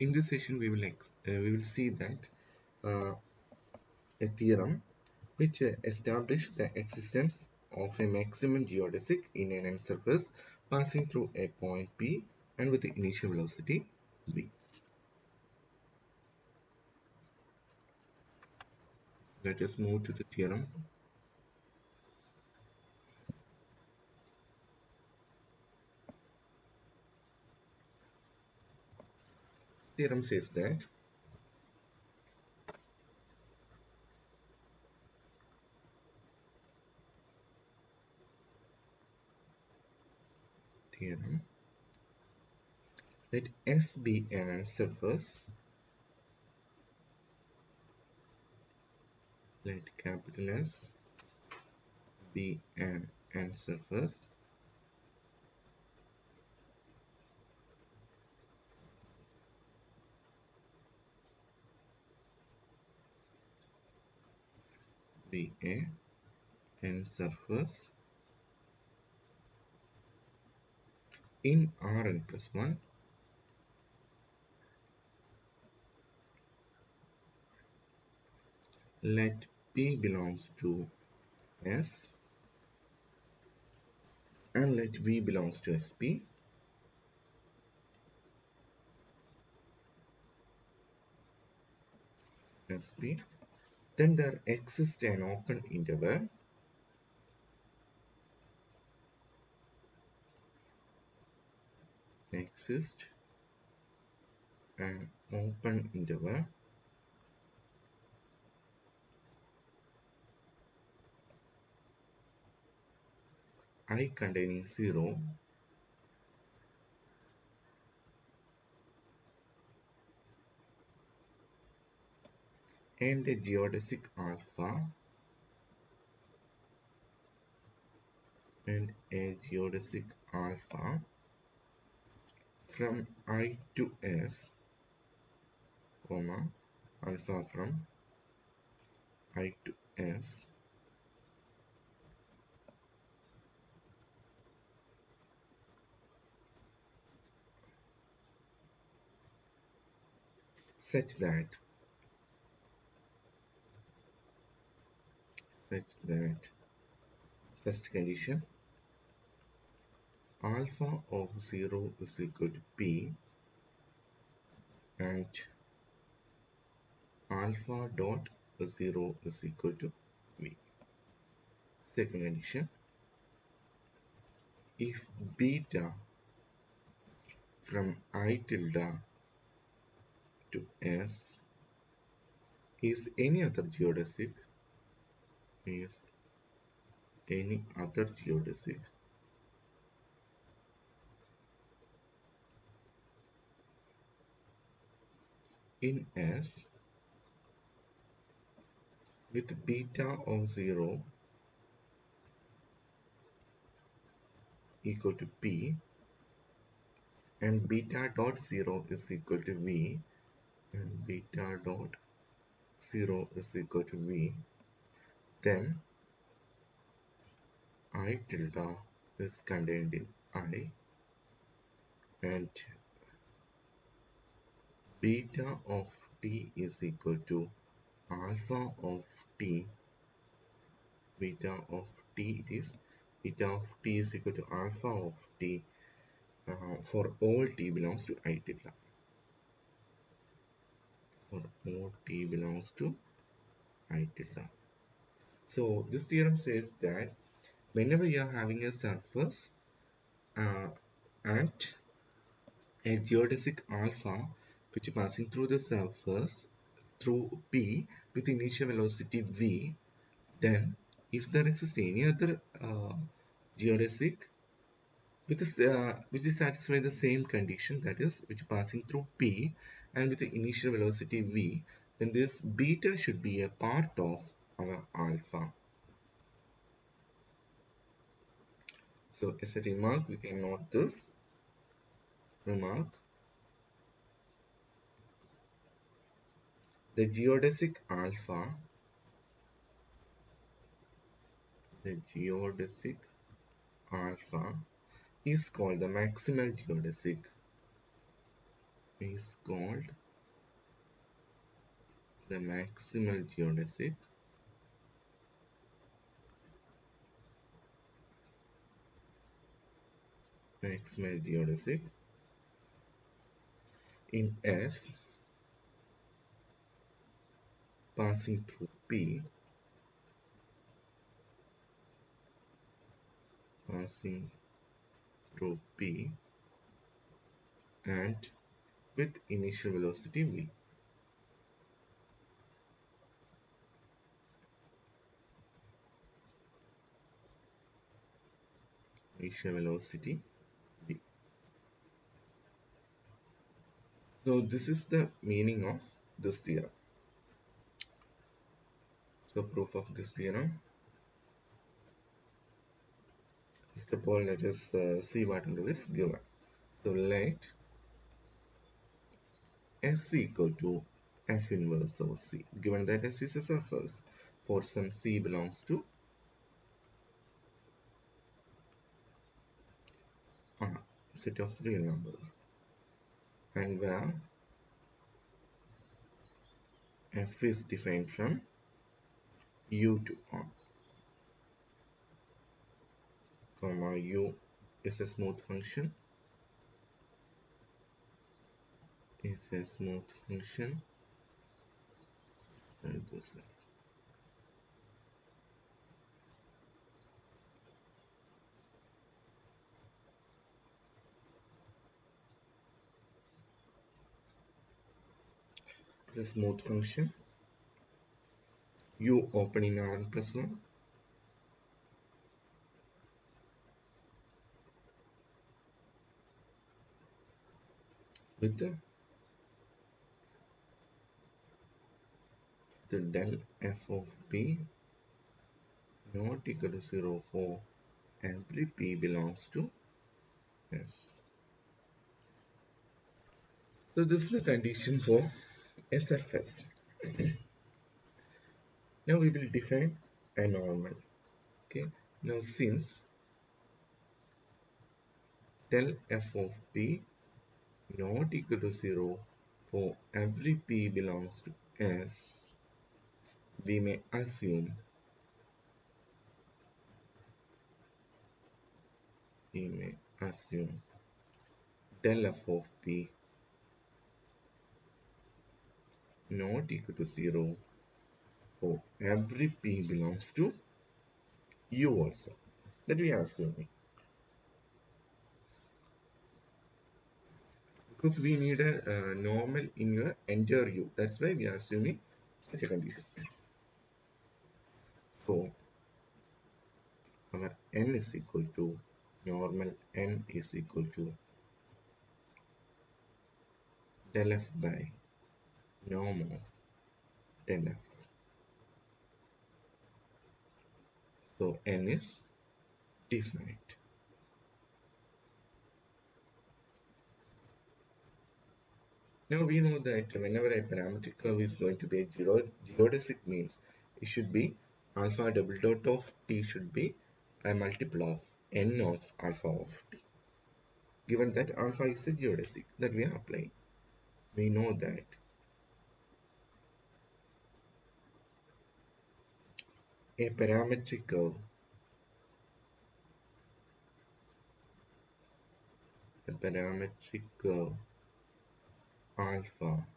In this session, we will see that a theorem which established the existence of a maximum geodesic in an end surface passing through a point P and with the initial velocity v. Let us move to the theorem. Theorem says that theorem let S be an end surface, let capital S be an end surface be a end surface in Rn plus 1 let P belongs to S and let V belongs to SP. Then there exists an open interval I containing 0 and a geodesic alpha from I to S, alpha from I to S such that first condition alpha of 0 is equal to P and alpha dot 0 is equal to V. Second condition, if beta from I tilde to S is any other geodesic in S with beta of 0 equal to P and beta dot 0 is equal to V and beta dot 0 is equal to V, then I tilde is contained in I and beta of t is equal to alpha of t. Beta of t is equal to alpha of t for all t belongs to I tilde. For all t belongs to I tilde. So this theorem says that whenever you are having a surface and a geodesic alpha which is passing through the surface through P with initial velocity V, then if there exists any other geodesic which is satisfy the same condition, that is which is passing through P and with the initial velocity V, then this beta should be a part of our alpha. So as a remark, we can note this remark: the geodesic alpha is called the maximal geodesic is called the maximal geodesic in S passing through passing through P and with initial velocity V. Initial velocity V. So this is the meaning of this theorem. So proof of this theorem. First of all, let us see what is given. So let S equal to F inverse of C. Given that S is a surface, for some C belongs to R, set of real numbers, and where F is defined from U to R, comma U is a smooth function, and this is a smooth function. U open in Rn plus 1, with the del f of p not equal to 0 for every p belongs to S. So this is the condition for a surface. Now we will define a normal. Okay. Now since del f of p not equal to 0 for every p belongs to S, we may assume del f of p not equal to 0 for every p belongs to U also. That we are assuming. Because we need a normal in your entire U. That's why we are assuming such a condition. So our n is equal to normal n is equal to del f by norm of del f. So n is defined. Now we know that whenever a parametric curve is going to be a geodesic means it should be alpha double dot of t should be a multiple of n of alpha of t. Given that alpha is a geodesic that we are applying, we know that a parametric curve alpha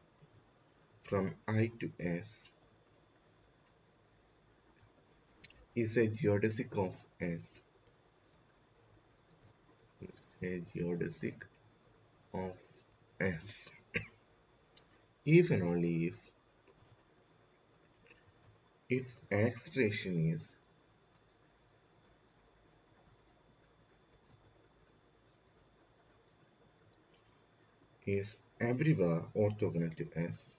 from I to S is a geodesic of S. Is a geodesic of S if and only if its acceleration is everywhere orthogonal to S.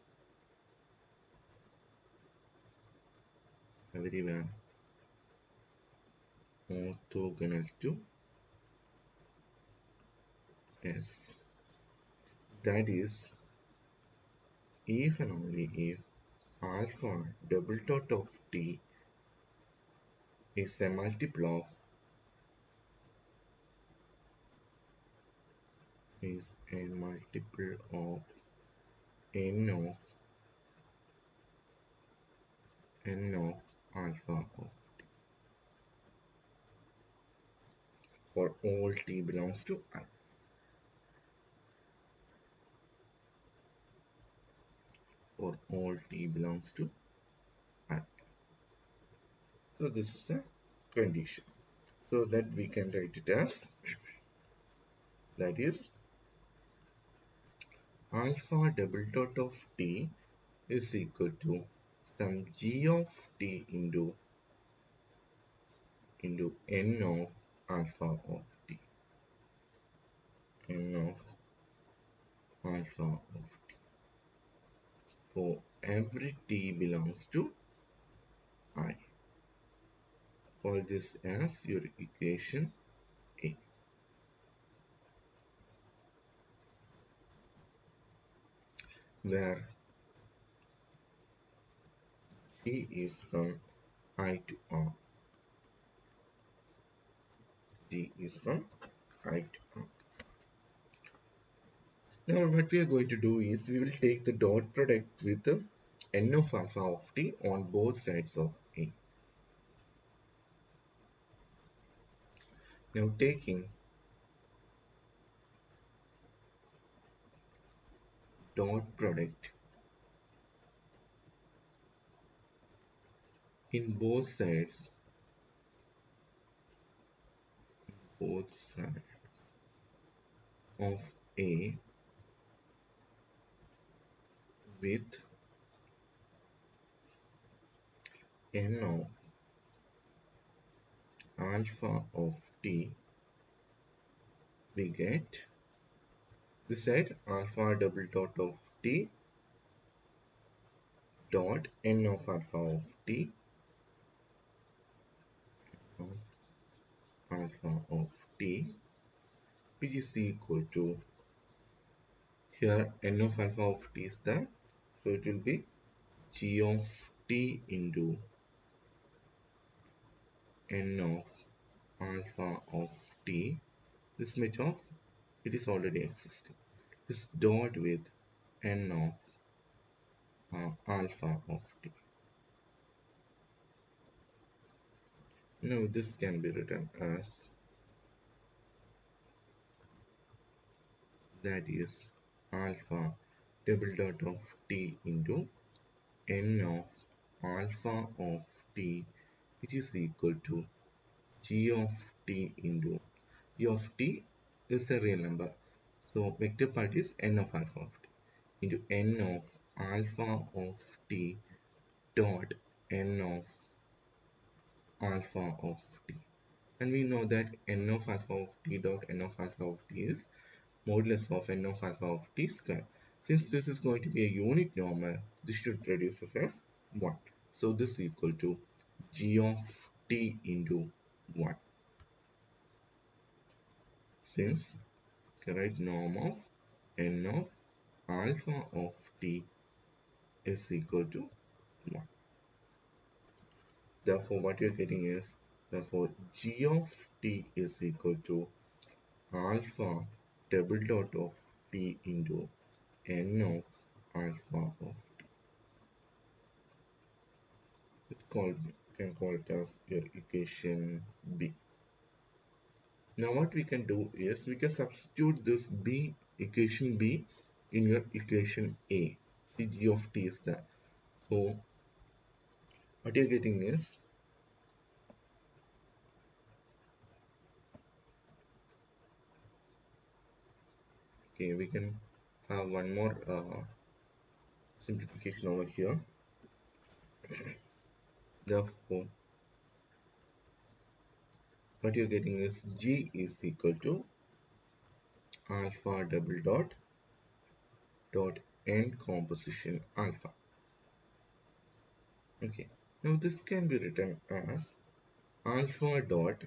Everywhere orthogonal to S. That is if and only if alpha double dot of t is a multiple of n of alpha of for all t belongs to I. For all t belongs to I. So this is the condition. So that we can write it as, that is, alpha double dot of t is equal to some g of t into n of alpha of t, n of alpha of t for every t belongs to I. Call this as your equation A, where t is from I to R. T is from I to R. Now what we are going to do is we will take the dot product with the n of alpha of t on both sides of A. Now taking dot product in both sides of A with n of alpha of t, we get this side alpha double dot of t dot n of alpha of t of alpha of t, which is equal to, here n of alpha of t is there, so it will be g of t into n of alpha of t. This much of it is already existing. This dot with n of alpha of t. Now this can be written as, that is, alpha double dot of t into n of alpha of t, which is equal to g of t into, g of t is a real number, so vector part is n of alpha of t into n of alpha of t dot n of alpha of t. And we know that n of alpha of t dot n of alpha of t is modulus of n of alpha of t square. Since this is going to be a unique normal, this should reduce as 1. So this is equal to g of t into 1. Since correct norm of n of alpha of t is equal to 1. Therefore, what you're getting is, therefore, g of t is equal to alpha double dot of t into n of alpha of t. It's called, you can call it as your equation B. Now what we can do is we can substitute this B, equation B, in your equation A. See, g of t is there. So what you're getting is, okay, we can have one more simplification over here. Therefore, what you're getting is g is equal to alpha double dot n composition alpha. Okay, now this can be written as alpha dot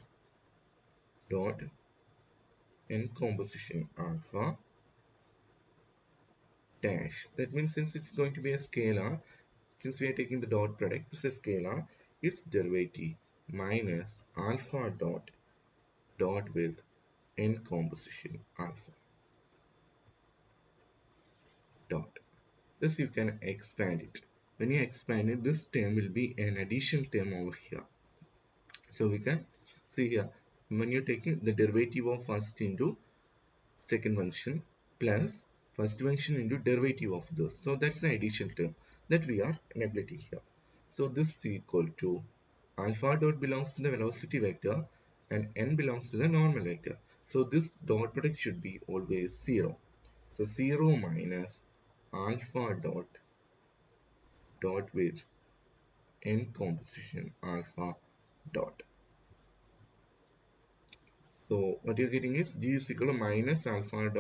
n composition alpha dash. That means since it's going to be a scalar, since we are taking the dot product, it's a scalar, its derivative minus alpha dot with n composition alpha dot. Thus you can expand it. When you expand it, this term will be an addition term over here. So we can see here, when you're taking the derivative of first into second function plus first function into derivative of this. So that's the addition term that we are neglecting here. So this is equal to alpha dot belongs to the velocity vector and n belongs to the normal vector. So this dot product should be always 0. So 0 minus alpha dot with n composition alpha dot. So what you're getting is g is equal to minus alpha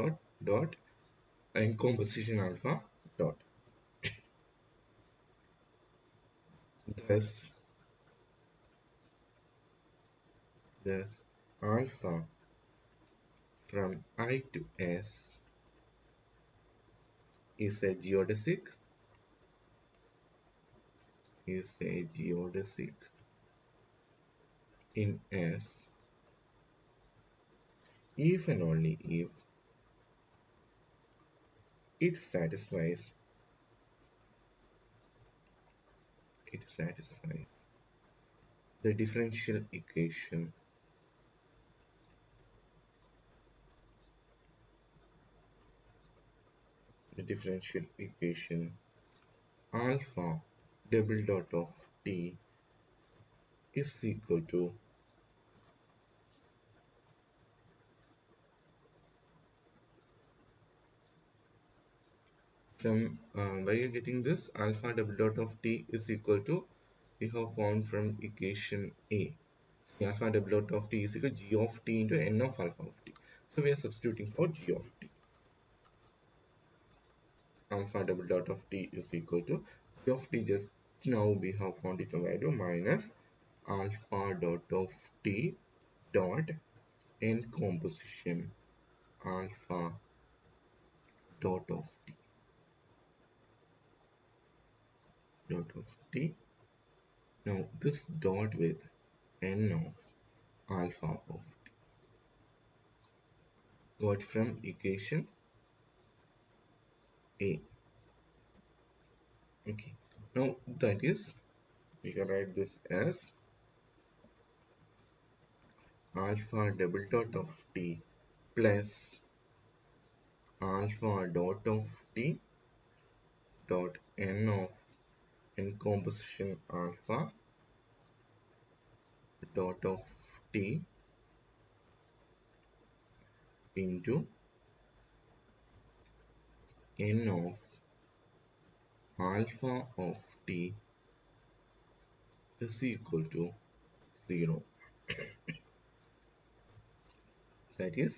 dot n composition alpha dot. Thus, thus alpha from I to S is a geodesic in S if and only if it satisfies the differential equation alpha double dot of t is equal to from where you're getting this alpha double dot of t is equal to we have found from equation A. Alpha double dot of t is equal to g of t into n of alpha of t. So we are substituting for g of t. Alpha double dot of t is equal to g of t, just now we have found its value, minus alpha dot of t dot n composition alpha dot of t. Now this dot with n of alpha of t got from equation A. Okay. Now that is, we can write this as alpha double dot of t plus alpha dot of t dot n of n composition alpha dot of t into n of alpha of t is equal to 0. That is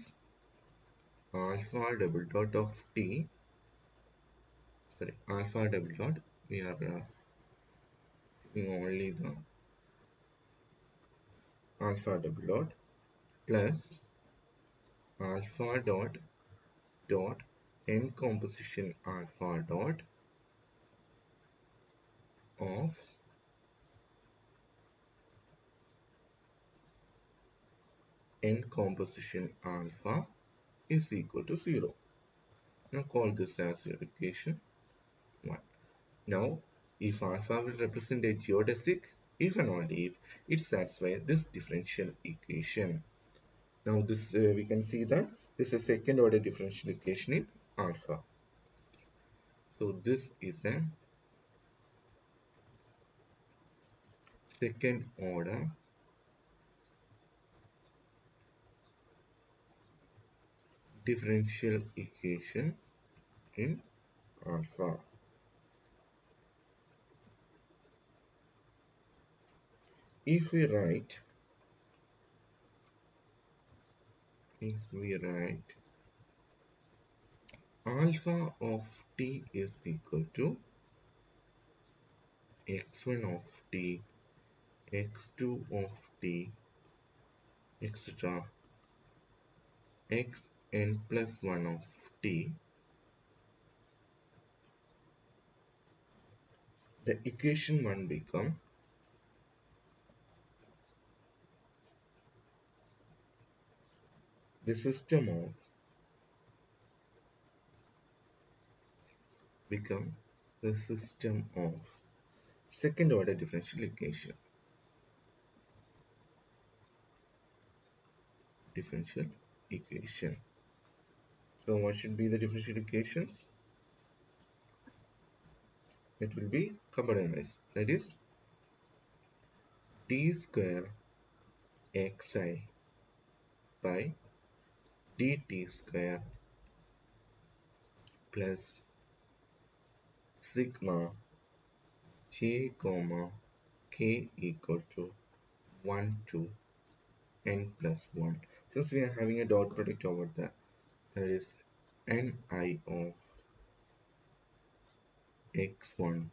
alpha double dot of t, sorry, alpha double dot, we are taking only the alpha double dot plus alpha dot n composition alpha dot of n composition alpha is equal to 0. Now call this as your equation 1. Now if alpha will represent a geodesic, if and only if it satisfies this differential equation. Now this we can see that this is a second order differential equation in alpha. So this is a second order differential equation in alpha. If we write alpha of t is equal to x1 of t, x2 of t, etc. xn plus 1 of t, the equation 1 become the system of the system of second order differential equation. Differential equation. So what should be the differential equations? It will be componentized. That is d square xi by dt square plus sigma j comma k equal to 1 to n plus 1. Since we are having a dot product over there, that is ni of x1,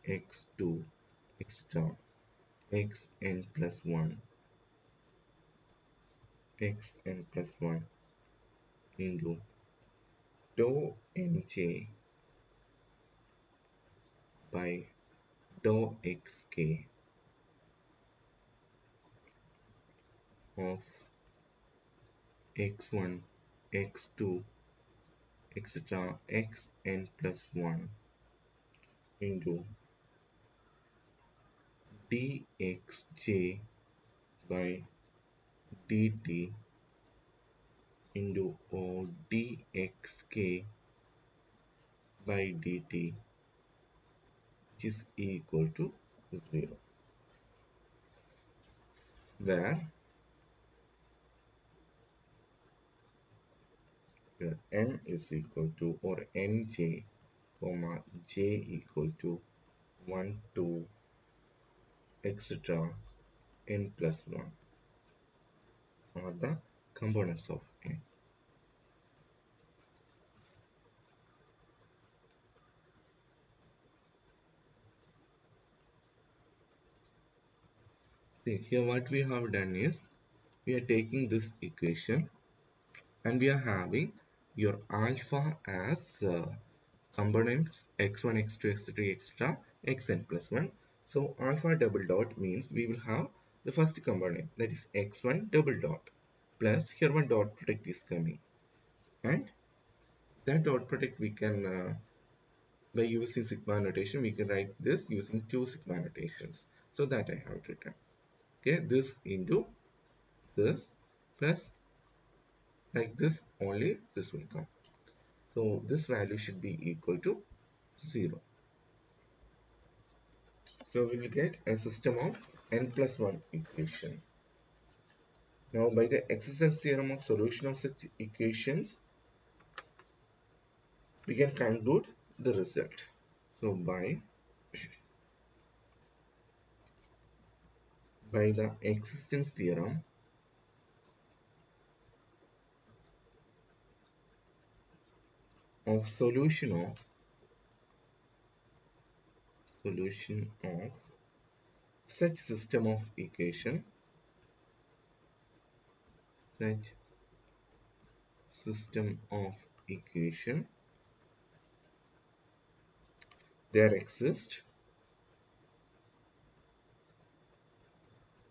x2, etc. xn plus 1, xn plus 1 into dou nj by dou xk of x1, x2, etc. xn plus 1 into dxj by dt into dxk by dt, which is equal to 0, where n is equal to, or nj comma j equal to 1 to etc. n plus 1 are the components of n. See, here what we have done is, we are taking this equation and we are having your alpha as components x1, x2, x3, etc. xn plus 1. So alpha double dot means we will have the first component, that is x1 double dot, plus here one dot product is coming, and that dot product we can by using sigma notation we can write this using two sigma notations. So that I have written, okay, this into this plus, like this only this will come. So this value should be equal to 0. So we will get a system of n plus 1 equation. Now by the existence theorem of solution of such equations, we can conclude the result. So by the existence theorem of solution of such system of equation, such system of equation, there exists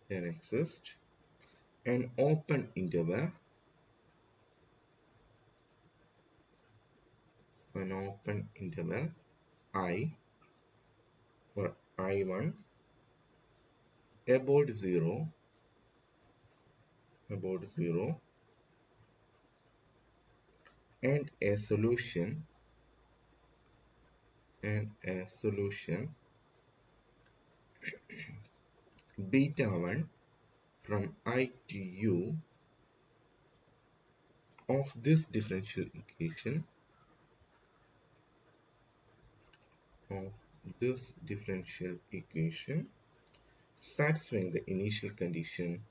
an open interval, I or I1 about 0, and a solution beta 1 from I to u of this differential equation, satisfying the initial condition,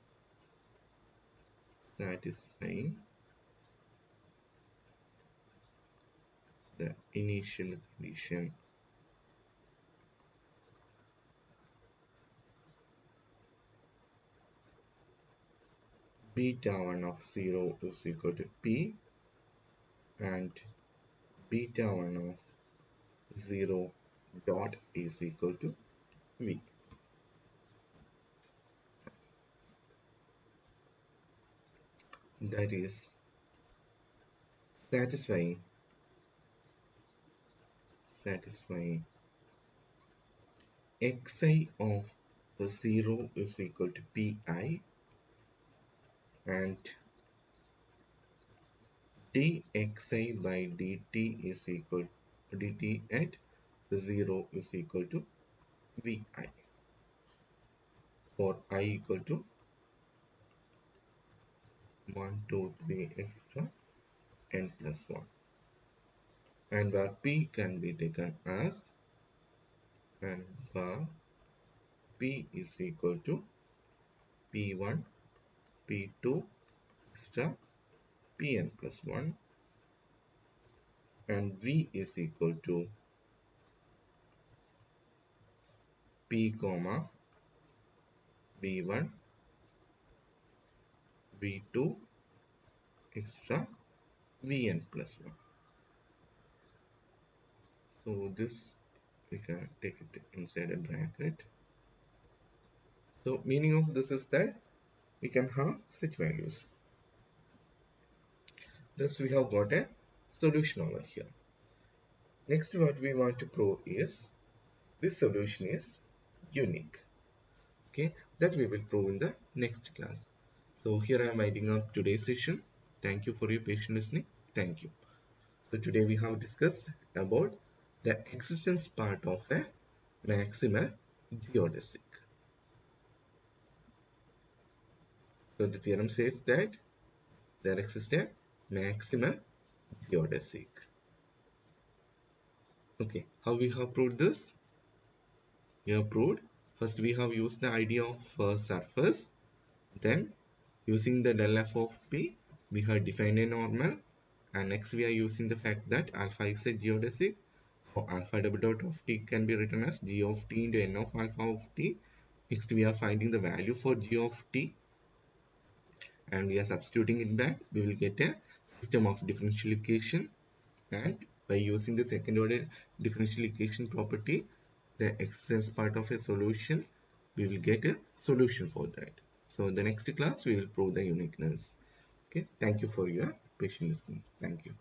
beta 1 of 0 is equal to p and beta 1 of 0 dot is equal to v. That is satisfying xi of 0 is equal to pi, and dxi by dt is equal dt at 0 is equal to vi for I equal to 1, 2, 3 extra n plus 1, and where p can be taken as, and where p is equal to p1, p2 extra pn plus 1, and v is equal to p comma v1, v2 extra vn plus 1. So this we can take it inside a bracket. So meaning of this is that we can have such values. Thus we have got a solution over here. Next what we want to prove is this solution is unique. Okay, that we will prove in the next class. So here I am winding up today's session. Thank you for your patient listening. Thank you. So today we have discussed about the existence part of a maximal geodesic. So the theorem says that there exists a maximal geodesic. Okay, how we have proved this? We have proved first we have used the idea of surface, then using the del f of p we have defined a normal, and next we are using the fact that alpha is a geodesic. So alpha double dot of t can be written as g of t into n of alpha of t. Next we are finding the value for g of t and we are substituting it back. We will get a system of differential equation, and by using the second order differential equation property, the existence part of a solution, we will get a solution for that. So in the next class we will prove the uniqueness. Okay, thank you for your patient listening. Thank you.